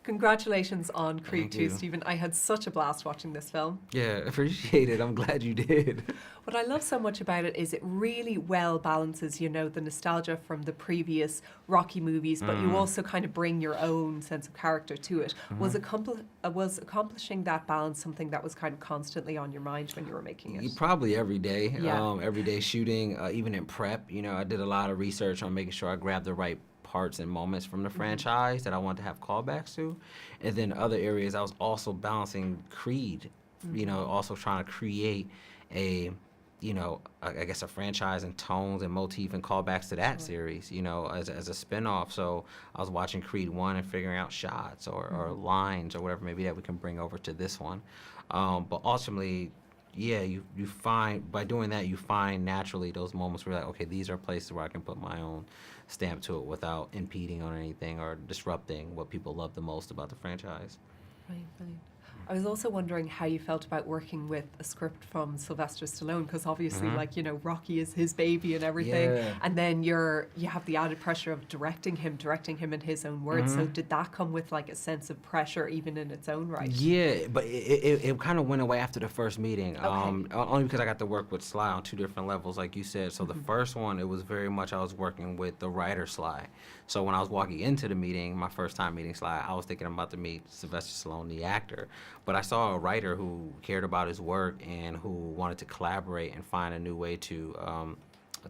Congratulations on Creed Thank 2, you. Stephen. I had such a blast watching this film. Yeah, appreciate it. I'm glad you did. What I love so much about it is it really well balances, the nostalgia from the previous Rocky movies, but you also kind of bring your own sense of character to it. Was accomplishing that balance something that was kind of constantly on your mind when you were making it? Probably every day. Yeah. Every day shooting, even in prep. I did a lot of research on making sure I grabbed the right parts and moments from the franchise that I wanted to have callbacks to. And then other areas, I was also balancing Creed, also trying to create a, I guess a franchise and tones and motif and callbacks to that series, as a spinoff. So I was watching Creed 1 and figuring out shots or lines or whatever maybe that we can bring over to this one. But ultimately, yeah, you find, by doing that, you find naturally those moments where you're like, okay, these are places where I can put my own stamp to it without impeding on anything or disrupting what people love the most about the franchise. Right, right. I was also wondering how you felt about working with a script from Sylvester Stallone, because obviously, Rocky is his baby and everything, Yeah. and then you have the added pressure of directing him in his own words. So did that come with like a sense of pressure, even in its own right? Yeah, but it kind of went away after the first meeting. Okay. Only because I got to work with Sly on two different levels, like you said. So the first one, it was very much I was working with the writer Sly. So when I was walking into the meeting, my first time meeting Sly, I was thinking I'm about to meet Sylvester Stallone, the actor. But I saw a writer who cared about his work and who wanted to collaborate and find a new way to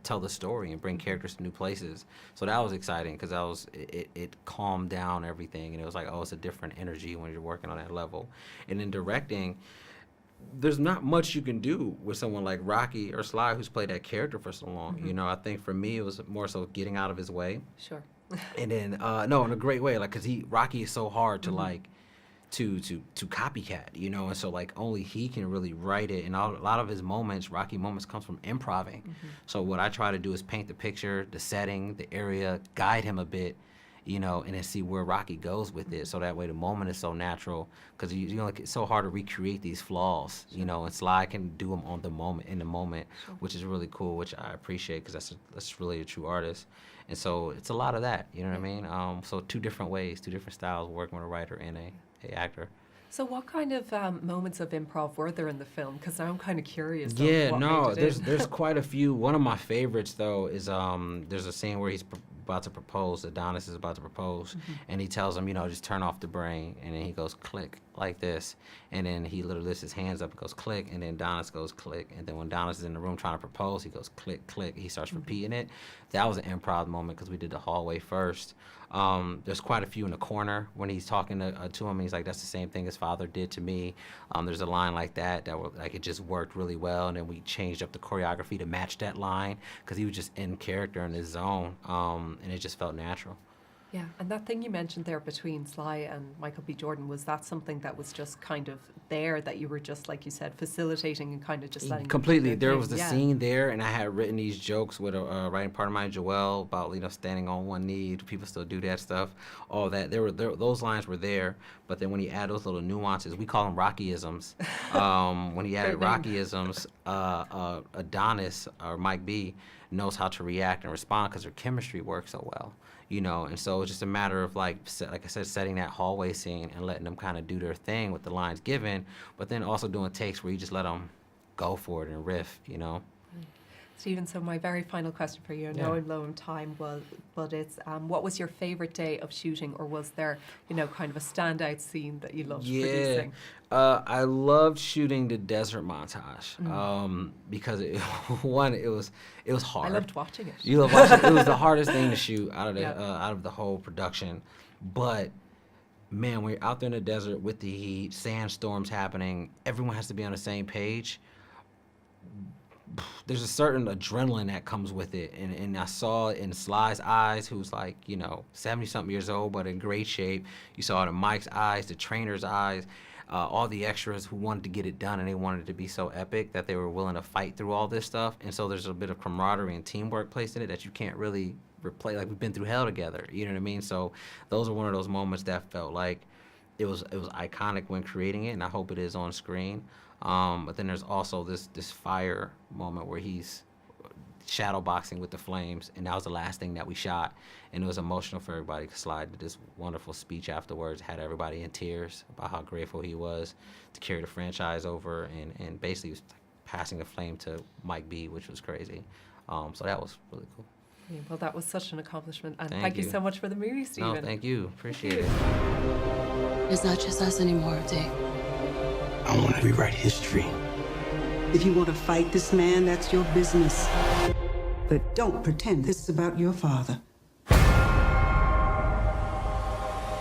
tell the story and bring characters to new places. So that was exciting because it calmed down everything, and it was like, oh, it's a different energy when you're working on that level. And in directing, there's not much you can do with someone like Rocky or Sly who's played that character for so long. I think for me it was more so getting out of his way. Sure. And then no, in a great way, like, because Rocky is so hard to like to copycat, and so like only he can really write it, and a lot of his moments, Rocky moments, comes from improving. So what I try to do is paint the picture, the setting, the area, guide him a bit, and then see where Rocky goes with it, so that way the moment is so natural, because like, it's so hard to recreate these flaws, and Sly can do them on the moment, in the moment, which is really cool, which I appreciate, because that's really a true artist. And so it's a lot of that, you know what I mean? So two different ways, two different styles, working with a writer and a actor. So what kind of moments of improv were there in the film? Because now I'm kind of curious. Yeah, what no, made it in. there's quite a few. One of my favorites though is there's a scene where he's about to propose. Adonis is about to propose, and he tells him, just turn off the brain, and then he goes click like this, and then he literally lifts his hands up and goes click, and then Adonis goes click, and then when Adonis is in the room trying to propose, he goes click click. He starts repeating it. That was an improv moment because we did the hallway first. There's quite a few in the corner when he's talking to him, and he's like, that's the same thing his father did to me. There's a line like that like it just worked really well, and then we changed up the choreography to match that line because he was just in character in his zone, and it just felt natural. Yeah, and that thing you mentioned there between Sly and Michael B. Jordan, was that something that was just kind of there, that you were just, like you said, facilitating and kind of just letting completely them do their there thing? was the Yeah. scene there, and I had written these jokes with a writing partner of mine, Joelle, about standing on one knee. People still do that stuff, all that. Those lines were there, but then when you add those little nuances, we call them Rockyisms. When he added Great name. Rockyisms, Adonis or Mike B knows how to react and respond because their chemistry works so well. And so it's just a matter of like I said, setting that hallway scene and letting them kind of do their thing with the lines given, but then also doing takes where you just let them go for it and riff. Stephen, so my very final question for you, I know I'm low on time, but it's what was your favorite day of shooting, or was there, kind of a standout scene that you loved producing? I loved shooting the desert montage because it was hard. I loved watching it. You love watching it. It was the hardest thing to shoot out of the whole production, but man, when you're out there in the desert with the heat, sandstorms happening, everyone has to be on the same page. There's a certain adrenaline that comes with it, and I saw it in Sly's eyes, who's like 70-something years old but in great shape. You saw it in Mike's eyes, the trainer's eyes, all the extras who wanted to get it done, and they wanted it to be so epic that they were willing to fight through all this stuff. And so there's a bit of camaraderie and teamwork placed in it that you can't really replace. Like, we've been through hell together, you know what I mean? So those are one of those moments that felt like it was iconic when creating it, and I hope it is on screen. But then there's also this fire moment where he's shadow boxing with the flames, and that was the last thing that we shot. And it was emotional for everybody because Sly did this wonderful speech afterwards, had everybody in tears about how grateful he was to carry the franchise over, and basically was passing the flame to Mike B, which was crazy. So that was really cool. Yeah, well, that was such an accomplishment, and Thank thank you you. so much for the movie, Stephen. No, thank you. Appreciate it. It's not just us anymore, Dick. I want to rewrite history. If you want to fight this man, that's your business. But don't pretend this is about your father.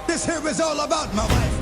This here is all about my wife.